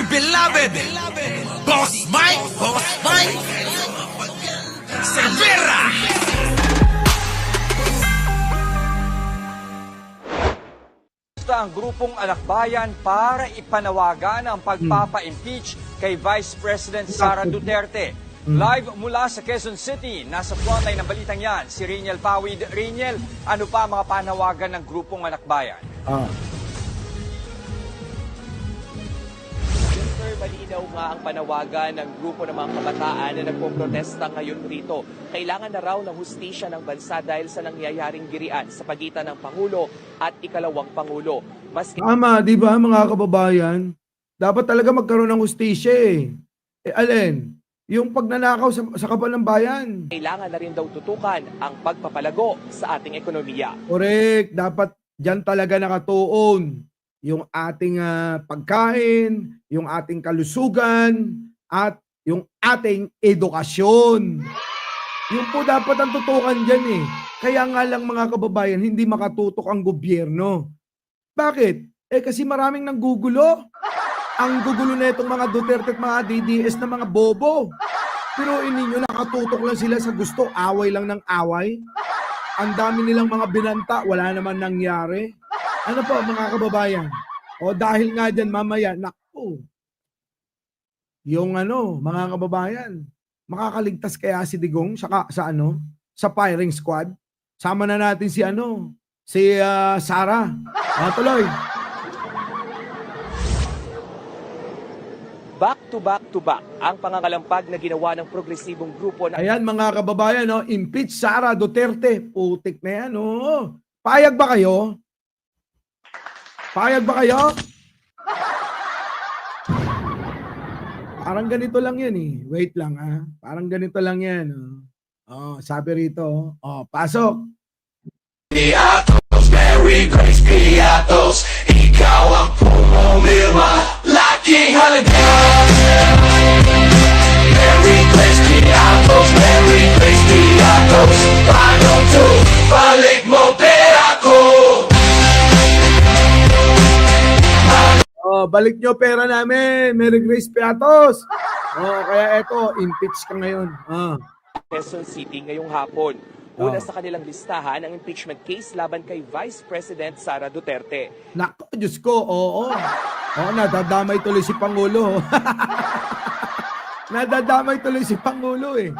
beloved Boss Mike Cervera. Ang grupong Anak Bayan para ipanawagan ang pagpapa-impeach kay Vice President Sara Duterte. Live mula sa Quezon City, nasa frontline ng balitang yan, si Riniel Pawid. Riniel, ano pa mga panawagan ng grupong Anak Bayan? Sir, malinaw nga ang panawagan ng grupo ng mga kabataan na nagpoprotesta ngayon rito. Kailangan na raw ng hustisya ng bansa dahil sa nangyayaring girian sa pagitan ng Pangulo at ikalawang Pangulo. Tama, di ba mga kababayan? Dapat talaga magkaroon ng hustisya eh. Alin? Yung pagnanakaw sa kapal ng bayan. Kailangan na rin daw tutukan ang pagpapalago sa ating ekonomiya. Correct. Dapat dyan talaga nakatuon yung ating pagkain, yung ating kalusugan, at yung ating edukasyon. Yung po dapat ang tutukan dyan eh. Kaya nga lang mga kababayan, hindi makatutok ang gobyerno. Bakit? Kasi maraming nanggugulo. Ang gugulo na itong mga Duterte at mga DDS na mga bobo. Pero ninyo nakatutok lang sila sa gusto, away lang ng away. Ang dami nilang mga binanta, wala naman nangyari. Ano po mga kababayan? O dahil nga dyan mamaya, naku, yung mga kababayan, makakaligtas kaya si Digong sa firing squad? Sama na natin si Sara. Tuloy. Back to back ang pangangalampag na ginawa ng progresibong grupo na... Ayan mga kababayan, impeach Sara Duterte. Putik na yan. Payag ba kayo? Payag ba kayo? Parang ganito lang yan eh. Wait lang Parang ganito lang yan. Sabi rito. Pasok. Piatos, Mary Grace Piatos, ikaw ang pumumilma, laking halaga. Mary Grace Piatos, Mary Grace Piatos, paano to, balik mo pera ko. Balik nyo pera namin. Mary Grace Piatos. Kaya eto, impeach ka ngayon. Quezon City ngayong hapon. Una sa kanilang listahan ang impeachment case laban kay Vice President Sara Duterte. Naku, Diyos ko, oo. Nadadamay tuloy si Pangulo. Nadadamay tuloy si Pangulo eh.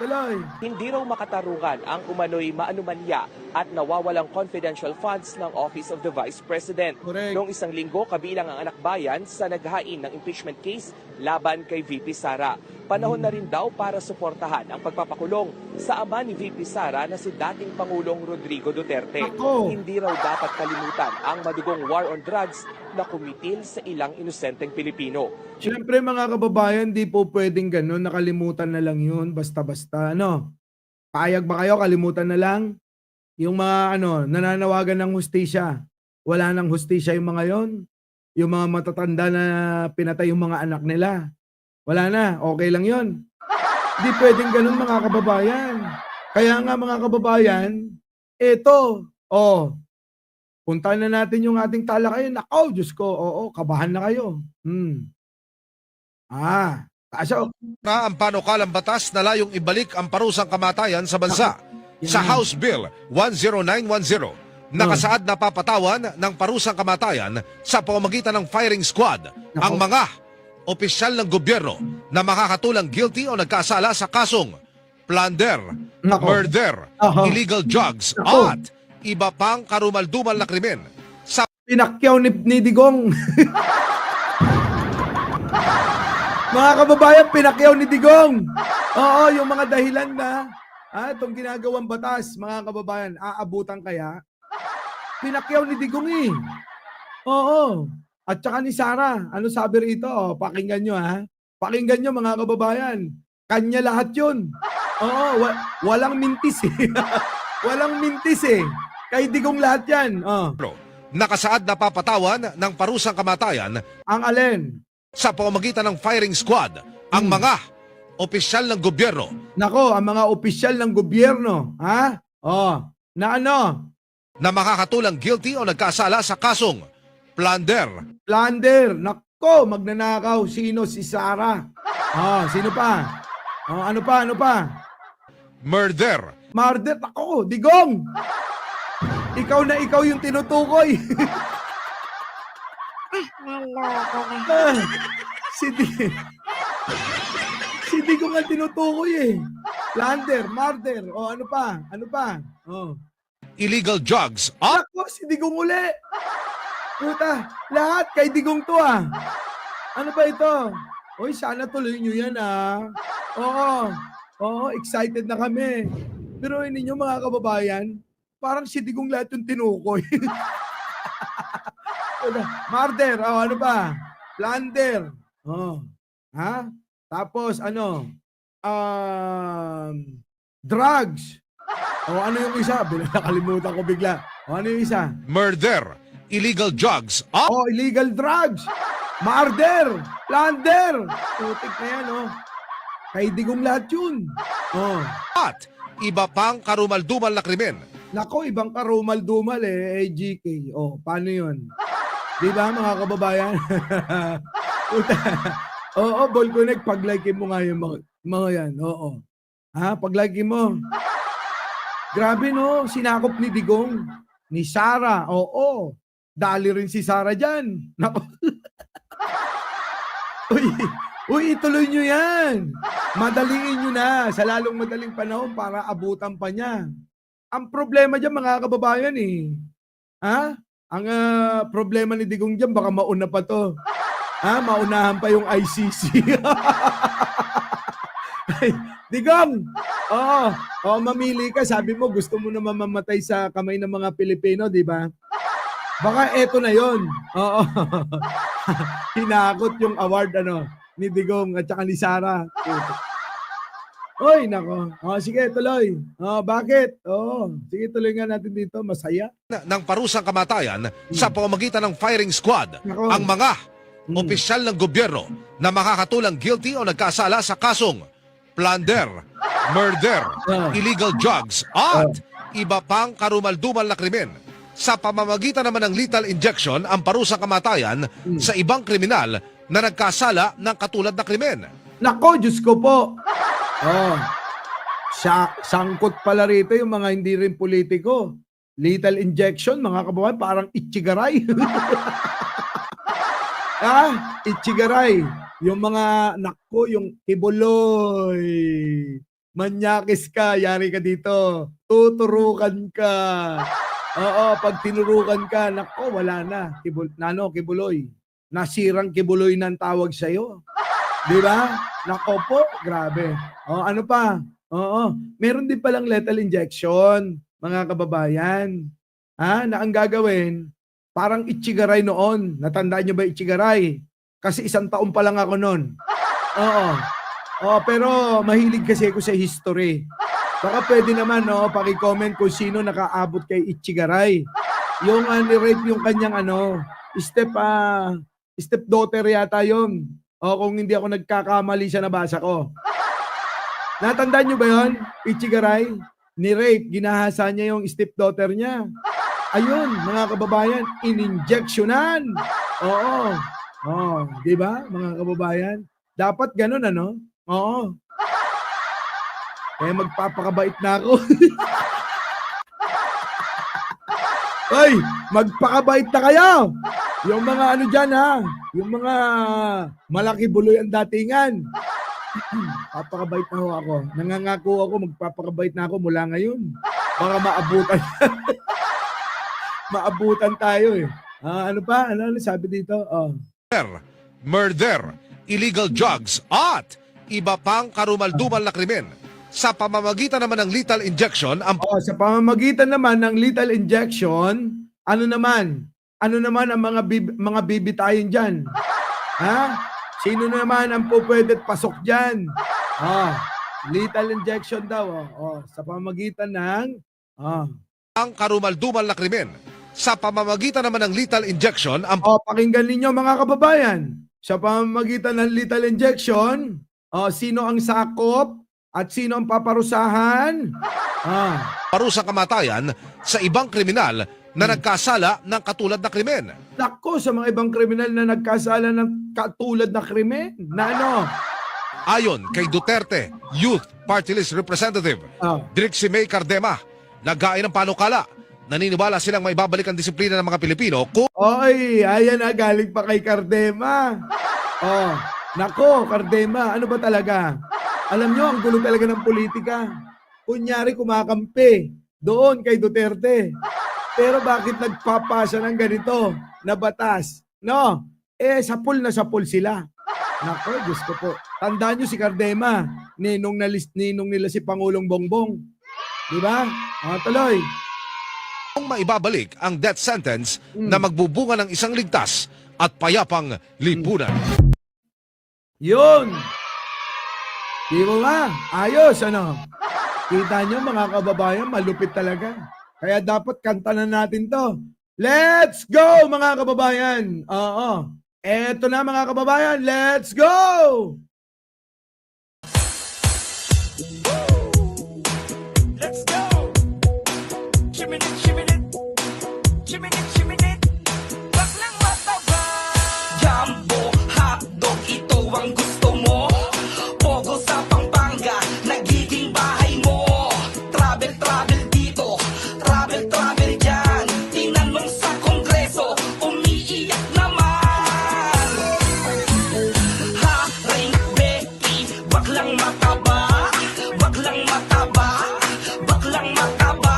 Tuloy. Hindi raw makatarungan ang umano'y maanumanya at nawawalang confidential funds ng Office of the Vice President. Correct. Noong isang linggo, kabilang ang Anak Bayan sa naghain ng impeachment case laban kay VP Sara. Panahon na rin daw para suportahan ang pagpapakulong sa ama ni VP Sara na si dating Pangulong Rodrigo Duterte. Ako. Hindi raw dapat kalimutan ang madugong war on drugs na kumitil sa ilang inosenteng Pilipino. Siyempre mga kababayan, di po pwedeng ganun. Nakalimutan na lang yun. Basta-basta. Payag ba kayo? Kalimutan na lang? Yung mga nananawagan ng hustisya. Wala nang hustisya yung mga yon. Yung mga matatanda na pinatay yung mga anak nila. Wala na. Okay lang yon. Di pwedeng ganun mga kababayan. Kaya nga mga kababayan, puntahan na natin yung ating talakayan. Nako, Diyos ko, kabahan na kayo. Kaso. Na ang panukalang batas na layong ibalik ang parusang kamatayan sa bansa. Sa House Bill 10910, nakasaad na papatawan ng parusang kamatayan sa pamamagitan ng firing squad ang mga opisyal ng gobyerno na makakatulang guilty o nagkasala sa kasong plunder, murder, illegal drugs, at iba pang karumal-dumal na krimen. Pinakyaw ni Digong. Mga kababayan, pinakyaw ni Digong. Yung mga dahilan na itong ginagawang batas, mga kababayan, aabutan kaya? Pinakyaw ni Digong eh. At saka ni Sara. Ano sabi rito? Pakinggan nyo Pakinggan nyo mga kababayan. Kanya lahat yun. Walang mintis eh. Walang mintis eh. Kay Digong lahat yan. Nakasaad na papatawan ng parusang kamatayan Ang alin? sa pamamagitan ng firing squad ang mga opisyal ng gobyerno. Nako, ang mga opisyal ng gobyerno, na na makakatulang guilty o nagkasala sa kasong plunder, Ko, magnanakaw. Sino? Si Sarah. Sino pa? Ano pa? Ano pa? Murder. Mardet ako. Digong. Ikaw na ikaw yung tinutukoy. Naloko na. Ah, si Digong ang tinutukoy eh. Plunder, murder. Ano pa? Ano pa? Illegal drugs. At Ako, si Digong uli. Puta, lahat kay Digong to ah. Ano ba ito? Oy, sana tuloy nyo yan ah. Oo, excited na kami. Pero ninyo mga kababayan, parang si Digong lahat yung tinukoy. Murder, ano ba? Plunder. Ha? Tapos ano? Drugs. Ano yung isa? Nakalimutan ko bigla. Ano yung isa? murder. Illegal drugs. At Illegal drugs. Murder. Plunder. Putik na yan, Kay Digong lahat yun. at iba pang karumal-dumal na krimen. Nako, ibang karumal-dumal GK. Paano yun? Di ba, mga kababayan? Puta. Ball Connect, pag-like mo nga yung mga yan. Pag-like mo. Grabe, sinakop ni Digong. Ni Sarah. Dali rin si Sarah dyan. Nako. Uy, ituloy nyo yan. Madaliin nyo na sa lalong madaling panahon para abutan pa niya. Ang problema dyan, mga kababayan Ang problema ni Digong dyan, baka mauna pa to. Maunahan pa yung ICC. Digong! Mamili ka. Sabi mo, gusto mo na mamamatay sa kamay ng mga Pilipino, di ba? Baka eto na yon. Hinakot yung award ni Digong at saka ni Sarah. Oy, nako. Sige, tuloy. Bakit? Sige, tuloy nga natin dito. Masaya. Ng parusang kamatayan sa pamamagitan ng firing squad Nako. ang mga opisyal ng gobyerno na makakatulang guilty o nagkasala sa kasong plunder, murder, illegal drugs at iba pang karumal-dumal na krimen. Sa pamamagitan naman ng lethal injection ang parusang kamatayan sa ibang kriminal na nagkasala ng katulad na krimen. Nako, Diyos ko po. Sangkot pala rito yung mga hindi rin politiko. Lethal injection, mga kababayan, parang ichigaray. Ichigaray. Yung mga, nako, yung kibuloy. Manyakis ka, yari ka dito. Tuturukan ka. Pag tinurukan ka, nako, wala na. Kibuloy. Nasirang kibuloy ng tawag sa'yo. Di ba? Nako po, grabe. Ano pa? Meron din palang lethal injection, mga kababayan. Na ang gagawin, parang ichigaray noon. Natandaan nyo ba ichigaray? Kasi 1 taon pa lang ako noon. Pero mahilig kasi ako sa history. Baka pwede naman, paki-comment kung sino nakaabot kay Ichigaray. Yung ni-rape yung kanyang stepdaughter yata yun. Kung hindi ako nagkakamali sa nabasa ko. Natandaan nyo ba yun? Ichigaray, ni-rape, ginahasa niya yung stepdaughter niya. Ayun, mga kababayan, in-injectionan. Di ba, mga kababayan? Dapat ganun, Kaya magpapakabait na ako. Hoy, magpakabait na kayo. Yung mga dyan yung mga malaki buloy ang datingan. Papakabait na ako. Nangangako ako, magpapakabait na ako mula ngayon. Baka maabutan. Maabutan tayo Ano pa? Ano sabi dito? Murder, illegal drugs at iba pang karumal-dumal na krimen. Sa pamamagitan naman ng lethal injection ang Sa pamamagitan naman ng lethal injection, ano naman ang mga bibitayin diyan? Sino naman ang pupwede pasok diyan? Lethal injection daw. Sa pamamagitan ng ang karumal-dumal na krimen. Sa pamamagitan naman ng lethal injection ang pakinggan ninyo mga kababayan. Sa pamamagitan ng lethal injection, sino ang sakop at sino ang paparusahan? parusang kamatayan sa ibang kriminal na nagkasala ng katulad na krimen. Nako, sa mga ibang kriminal na nagkasala ng katulad na krimen, na ano? Ayon kay Duterte Youth Party List Representative Ah. Drixie May Cardema, naghain ng panukala. Naniniwala silang may babalik ang disiplina ng mga Pilipino kung Oy, ayan na, galing pa kay Cardema. Oh, nako, Cardema, ano ba talaga? Alam nyo, ang gulo talaga ng politika. Kunyari, kumakampi doon kay Duterte. Pero bakit nagpapasa ng ganito na batas? No? Sapul na sapul sila. Nako, Diyos ko po. Tandaan nyo si Cardema, ninong nila si Pangulong Bongbong. Di ba? Tuloy. maibabalik ang death sentence na magbubunga ng isang ligtas at payapang lipunan. Yun! Di mo ba? Ayos, ano? Kita nyo mga kababayan, malupit talaga. Kaya dapat kanta na natin to. Let's go mga kababayan! Oo. Eto na mga kababayan, let's go! Let's go! Chiminit, chiminit. Chiminit, chiminit. Baklang mataba. Jumbo, hotdog, ito ang gusto mo. Pogo sa Pampanga, nagiging bahay mo. Travel, travel dito. Travel, travel dyan. Tinanong sa kongreso, umiiyak naman. Haring Becky, baklang mataba. Baklang mataba. Baklang mataba.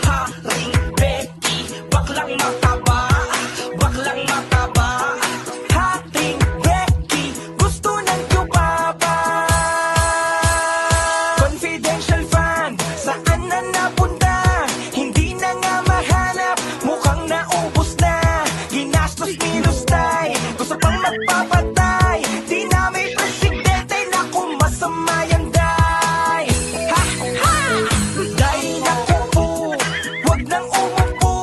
Haring Becky, baklang mataba. Baklang mataba. Haring Becky, gusto ng yubaba. Confidential fund, saan na napunta? Hindi na nga mahanap, mukhang naubos na. Ginastos minustay, gusto pang magpapatay. Di na may presidente, naku masama yan, day. Ha, ha! Day, naku po, wag nang umupo.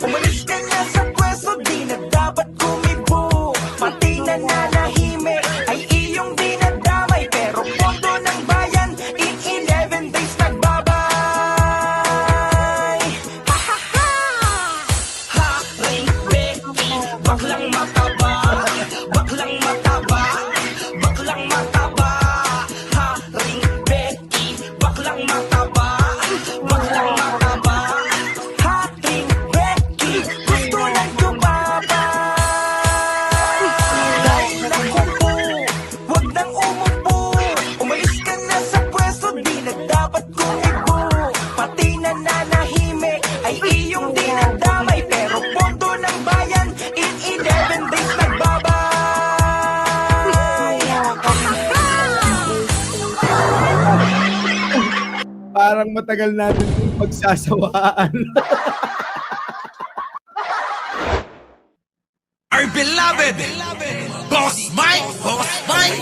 Umalis ka na sa pwesto, di na dapat kumibo. Pati nananahimik ay iyong dinadamay. Pero pondo ng bayan, in 11 days nagbabay. Ha, ha, ha! Haring Becky, baklang mataba. Baklang mataba. Baklang mataba. Haring Becky, baklang mataba. Baklang mataba. Haring Becky, gusto ng yumaba. Dahil naku po, wag nang umupo. Umalis ka na sa pwesto, di na dapat kumibo. Pati nananahimik ay iyong dinadamay. Pero pondo ng bayan, in 11 days nagbabay. Parang matagal natin yung pagsasawaan. Our beloved Boss Mike, Boss Mike.